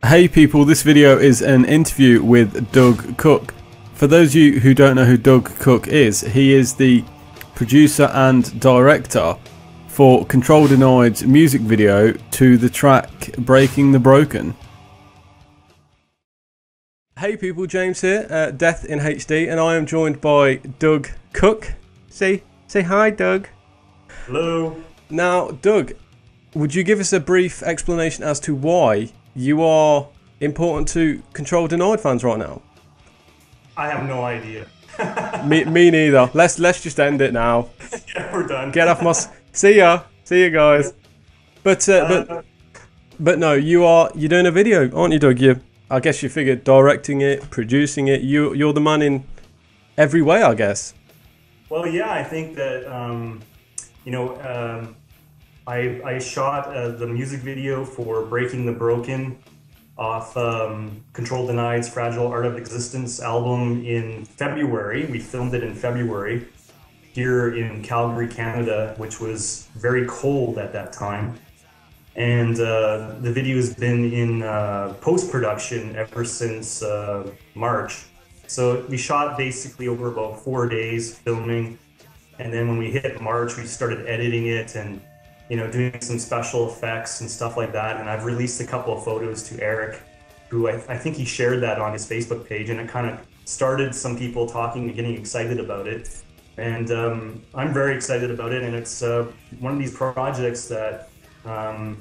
Hey people, this video is an interview with Doug Cook. For those of you who don't know who Doug Cook is, he is the producer and director for Control Denied's music video to the track Breaking the Broken. Hey people, James here, Death in HD, and I am joined by Doug Cook. Say hi, Doug. Hello. Now, Doug, would you give us a brief explanation as to why you are important to Control Denied fans right now? I have no idea. me neither. Let's just end it now. Yeah, we're done. Get off my. See ya guys. But no, you're doing a video, aren't you, Doug? I guess you figured directing it, producing it. You're the man in every way, I guess. Well, yeah, I think that I shot the music video for Breaking the Broken off Control Denied's Fragile Art of Existence album in February. We filmed it in February here in Calgary, Canada, which was very cold at that time. And the video has been in post-production ever since March. So we shot basically over about 4 days filming. And then when we hit March, we started editing it and doing some special effects and stuff like that. And I've released a couple of photos to Eric, who I think he shared that on his Facebook page, and it kind of started some people talking and getting excited about it. And I'm very excited about it, and it's one of these projects that, I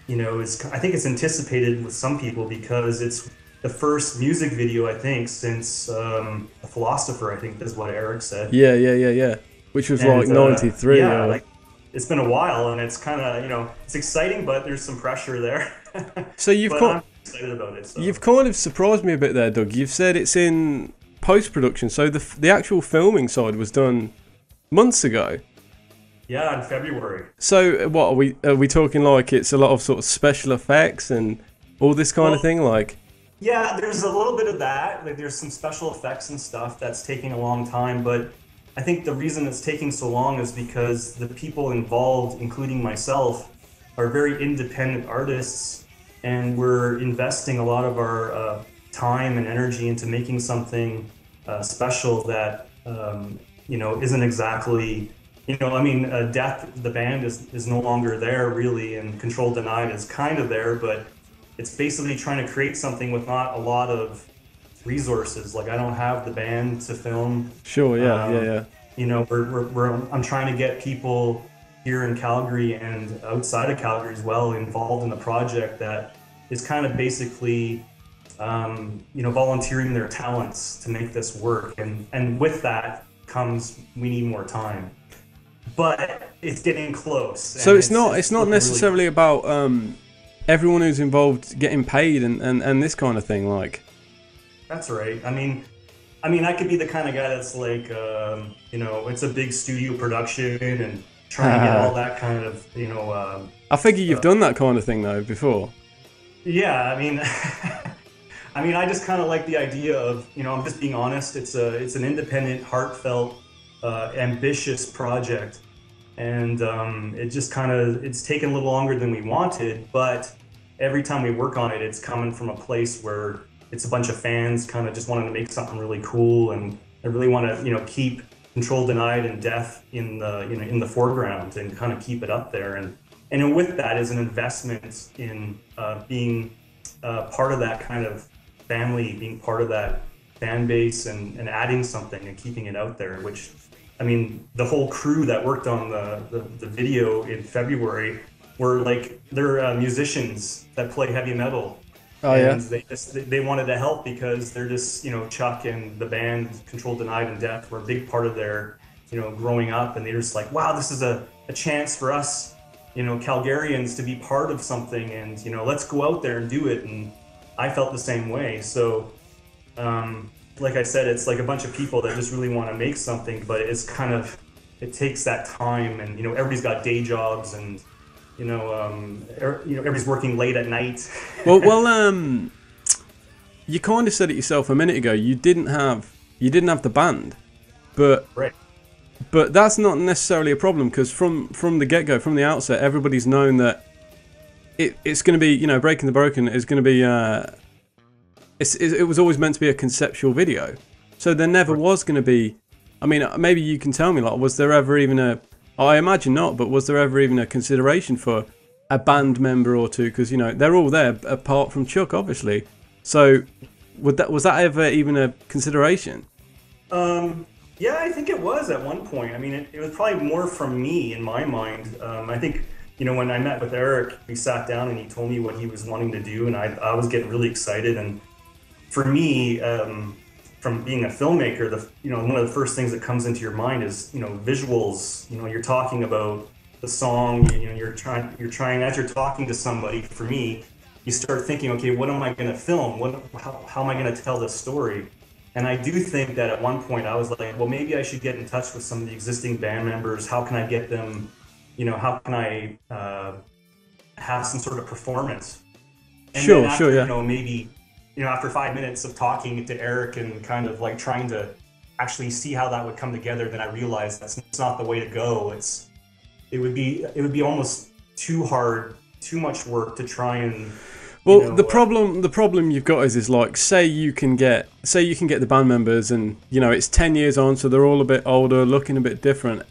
think it's anticipated with some people because it's the first music video, I think, since A Philosopher, I think is what Eric said. Yeah. Which was like 93. Yeah, it's been a while, and it's kind of, it's exciting, but there's some pressure there. So I'm excited about it. So. You've kind of surprised me a bit there, Doug. You've said it's in post-production, so the actual filming side was done months ago. Yeah, in February. So what are we talking, like it's a lot of sort of special effects and all this kind of thing, like? Yeah, there's a little bit of that. Like there's some special effects and stuff that's taking a long time, but I think the reason it's taking so long is because the people involved, including myself, are very independent artists, and we're investing a lot of our time and energy into making something special that isn't exactly, Death, the band is no longer there really, and Control Denied is kind of there, but it's basically trying to create something with not a lot of resources. Like I don't have the band to film. Sure, yeah. I'm trying to get people here in Calgary and outside of Calgary as well involved in the project that is kind of basically, volunteering their talents to make this work. And with that comes, we need more time. But it's getting close. So it's not necessarily really about everyone who's involved getting paid and this kind of thing, like. That's right. I mean, I could be the kind of guy that's like, it's a big studio production and trying to get all that kind of, I figure you've done that kind of thing though before. Yeah, I just kind of like the idea of, I'm just being honest. It's an independent, heartfelt, ambitious project, and it's taken a little longer than we wanted. But every time we work on it, it's coming from a place where it's a bunch of fans kind of just wanting to make something really cool, and I really want to, keep Control Denied and Death in the foreground and kind of keep it up there. And with that is an investment in being part of that kind of family, being part of that fan base, and adding something and keeping it out there. Which, the whole crew that worked on the video in February were they're musicians that play heavy metal. Oh, and yeah. they wanted to help because they're just, Chuck and the band Control Denied and Death were a big part of their, growing up, and they're just like, wow, this is a chance for us, Calgarians to be part of something, and, let's go out there and do it. And I felt the same way. So, like I said, it's like a bunch of people that just really want to make something, but it's kind of, it takes that time, and, everybody's got day jobs, and everybody's working late at night. Well, you kind of said it yourself a minute ago. You didn't have the band, but right. But that's not necessarily a problem, because from the get-go, from the outset, everybody's known that it's going to be, you know, Breaking the Broken is going to be it was always meant to be a conceptual video, so there never was going to be. I mean, maybe you can tell me, like, was there ever even a? I imagine not, but was there ever even a consideration for a band member or two? Because, you know, they're all there apart from Chuck, obviously. So, was that ever even a consideration? Yeah, I think it was at one point. I mean, it was probably more from me in my mind. I think, you know, when I met with Eric, we sat down and he told me what he was wanting to do, and I was getting really excited. And for me, from being a filmmaker, you know, one of the first things that comes into your mind is, you know, visuals. You know, you're talking about the song. You know, you're trying as you're talking to somebody. For me, you start thinking, okay, what am I going to film? How am I going to tell this story? And I do think that at one point I was like, well, maybe I should get in touch with some of the existing band members. How can I get them, you know, how can I have some sort of performance? And sure, then after, sure, yeah. You know, maybe, you know, after 5 minutes of talking to Eric and kind of like trying to actually see how that would come together, then I realized that's not the way to go. It would be almost too hard, too much work to try and. Well, you know, the problem you've got is like, say you can get the band members, and, you know, it's 10 years on, so they're all a bit older, looking a bit different.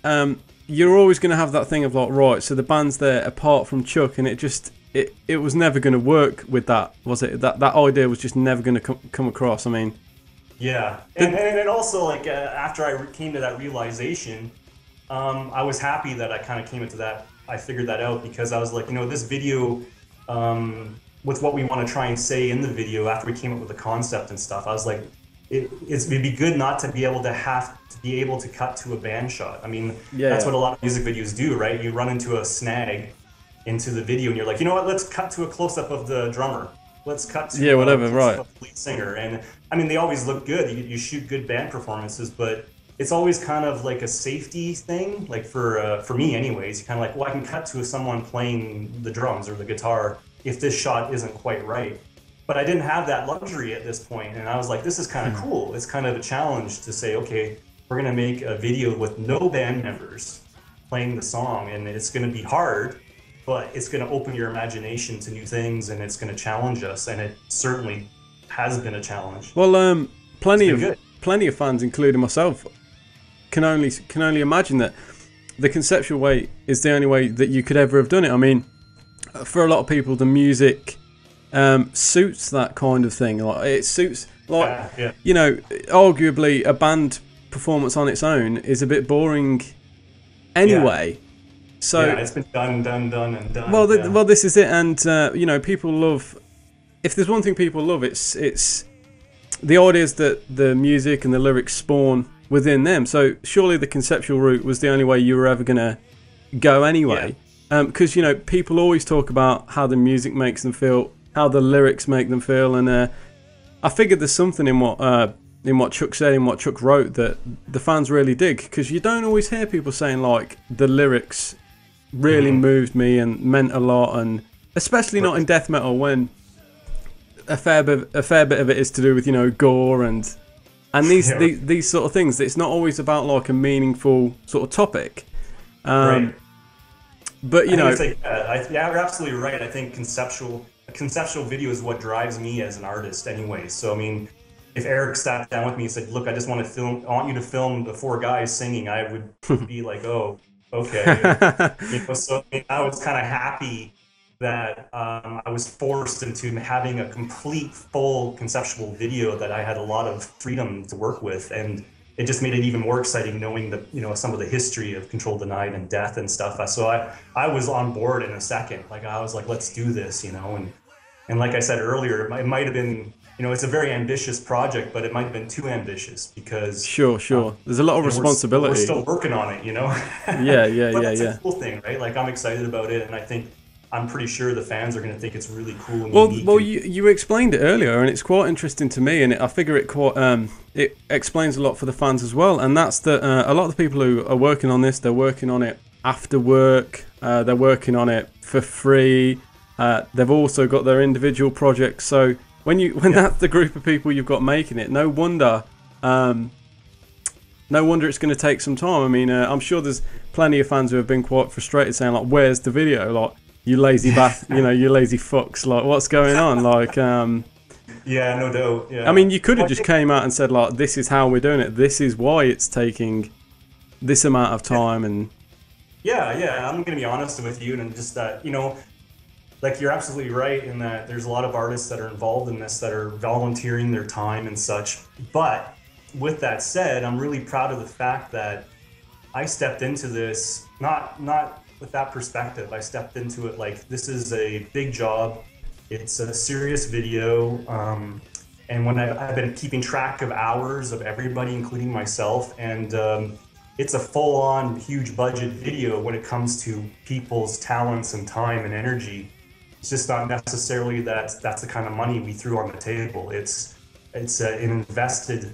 You're always going to have that thing of like, right, so the band's there apart from Chuck, and it was never going to work with that, was it? That idea was just never going to come across. I mean, yeah, and also, like, after I came to that realization, I was happy that I kind of came into that. I figured that out because I was like, you know, this video. With what we want to try and say in the video after we came up with the concept and stuff, I was like, it'd be good not to be able to cut to a band shot. I mean, that's what a lot of music videos do, right? You run into a snag into the video and you're like, you know what, let's cut to a close-up of the drummer. Let's cut to whatever, right. The lead singer. And I mean, they always look good. You shoot good band performances, but it's always kind of like a safety thing. Like for me anyways, you kind of like, well, I can cut to someone playing the drums or the guitar if this shot isn't quite right. But I didn't have that luxury at this point, and I was like, this is kind of cool. It's kind of a challenge to say, okay, we're gonna make a video with no band members playing the song, and it's gonna be hard, but it's gonna open your imagination to new things, and it's gonna challenge us, and it certainly has been a challenge. Well, plenty of fans, including myself, can only imagine that the conceptual way is the only way that you could ever have done it. I mean, for a lot of people, the music suits that kind of thing. Like, it suits, like, you know, arguably a band performance on its own is a bit boring anyway. So it's been done and done. Well, this is it, and you know, people love. If there's one thing people love, it's the ideas that the music and the lyrics spawn within them. So surely the conceptual route was the only way you were ever gonna go anyway. Because, you know, people always talk about how the music makes them feel, how the lyrics make them feel, and I figured there's something in what Chuck said, in what Chuck wrote, that the fans really dig. Because you don't always hear people saying, like, the lyrics really moved me and meant a lot, and especially not in death metal, when a fair bit of it is to do with, you know, gore and these sort of things. It's not always about like a meaningful sort of topic. Right. But, you know, you're absolutely right. I think a conceptual video is what drives me as an artist anyway. So, I mean, if Eric sat down with me and said, look, I want you to film the 4 guys singing, I would be like, oh, okay. You know, so I mean, I was kind of happy that I was forced into having a complete, full conceptual video that I had a lot of freedom to work with. And it just made it even more exciting knowing that, you know, some of the history of Control Denied and death and stuff. So I was on board in a second. Like, I was like, let's do this, you know. And like I said earlier, it might have been, you know, it's a very ambitious project, but it might have been too ambitious because sure. There's a lot of responsibility. We're still working on it, you know. But that's a cool thing, right? Like, I'm excited about it, and I'm pretty sure the fans are going to think it's really cool and unique. Well, you explained it earlier, and it's quite interesting to me, and I figure it explains a lot for the fans as well. And that's that a lot of the people who are working on this, they're working on it after work, they're working on it for free. They've also got their individual projects. So when that's the group of people you've got making it, no wonder it's going to take some time. I mean, I'm sure there's plenty of fans who have been quite frustrated, saying like, "Where's the video?" Like, you lazy you lazy fucks, like what's going on? Like, yeah, no doubt. Yeah. I mean, you could have just came out and said like, this is how we're doing it. This is why it's taking this amount of time. And yeah, I'm gonna be honest with you, and just that, like you're absolutely right in that there's a lot of artists that are involved in this that are volunteering their time and such. But with that said, I'm really proud of the fact that I stepped into this not with that perspective. I stepped into it like this is a big job. It's a serious video, and when I've been keeping track of hours of everybody, including myself, and it's a full-on huge budget video when it comes to people's talents and time and energy. It's just not necessarily that's the kind of money we threw on the table. It's an invested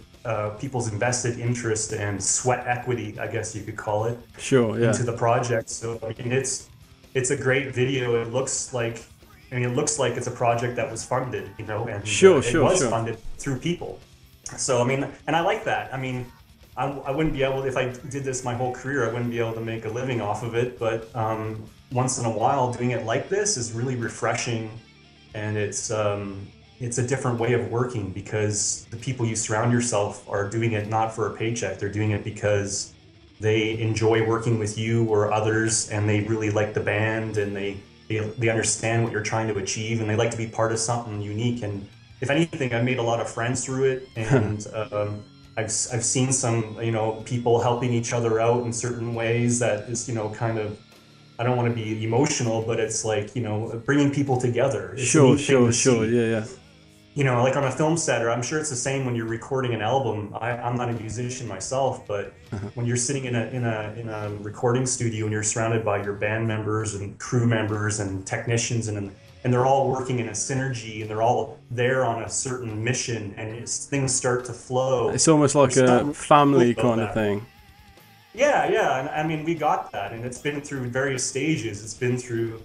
people's invested interest and sweat equity, I guess you could call it, sure, yeah, into the project. So I mean, it's a great video. It looks like it's a project that was funded, and it was funded through people. So I mean, and I like that. I mean, I wouldn't be able, if I did this my whole career, I wouldn't be able to make a living off of it. But once in a while, doing it like this is really refreshing, and it's a different way of working because the people you surround yourself are doing it not for a paycheck. They're doing it because they enjoy working with you or others, and they really like the band, and they understand what you're trying to achieve, and they like to be part of something unique. And if anything, I made a lot of friends through it, and I've seen some people helping each other out in certain ways that is kind of, I don't want to be emotional, but it's like bringing people together. It's sure, yeah. Like on a film set, or I'm sure it's the same when you're recording an album. I'm not a musician myself, but when you're sitting in a recording studio and you're surrounded by your band members and crew members and technicians, and they're all working in a synergy, and they're all there on a certain mission, and things start to flow. It's almost like a family kind of thing. Yeah, and I mean, we got that, and it's been through various stages. It's been through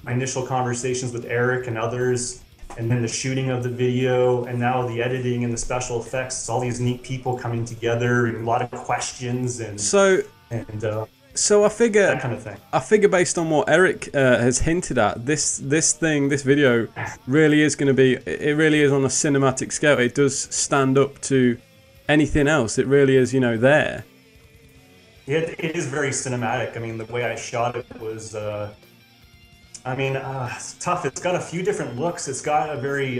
my initial conversations with Eric and others, and then the shooting of the video, and now the editing and the special effects. It's all these neat people coming together, and a lot of questions, and so I figure that kind of thing. I figure based on what Eric has hinted at, this video really is going to be. It really is on a cinematic scale. It does stand up to anything else. It really is, there. Yeah, it is very cinematic. I mean, the way I shot it was. It's tough. It's got a few different looks. It's got a very,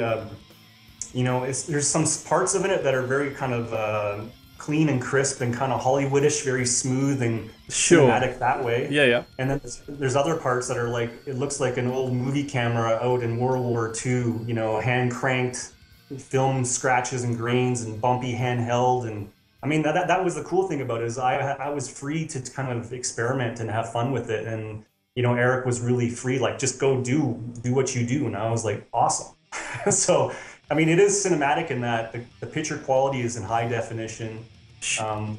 there's some parts of it that are very kind of clean and crisp and kind of Hollywoodish, very smooth and cinematic that way. Yeah. And then there's other parts that are like, it looks like an old movie camera out in World War II, hand cranked, film scratches and grains and bumpy handheld. And I mean, that was the cool thing about it, is I was free to kind of experiment and have fun with it. And Eric was really free, like, just go do what you do. And I was like, awesome. So, I mean, it is cinematic in that the picture quality is in high definition. We shot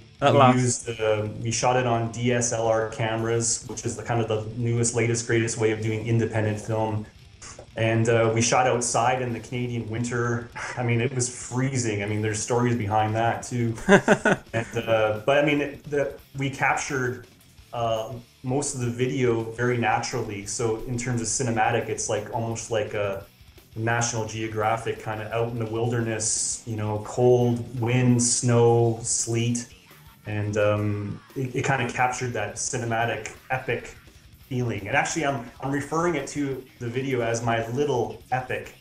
it on DSLR cameras, which is the newest, latest, greatest way of doing independent film. And we shot outside in the Canadian winter. I mean, it was freezing. I mean, there's stories behind that too. But I mean, we captured most of the video very naturally. So in terms of cinematic, it's like almost like a National Geographic kind of out in the wilderness, cold wind, snow, sleet. And it kind of captured that cinematic epic feeling. And actually I'm referring it to the video as my little epic.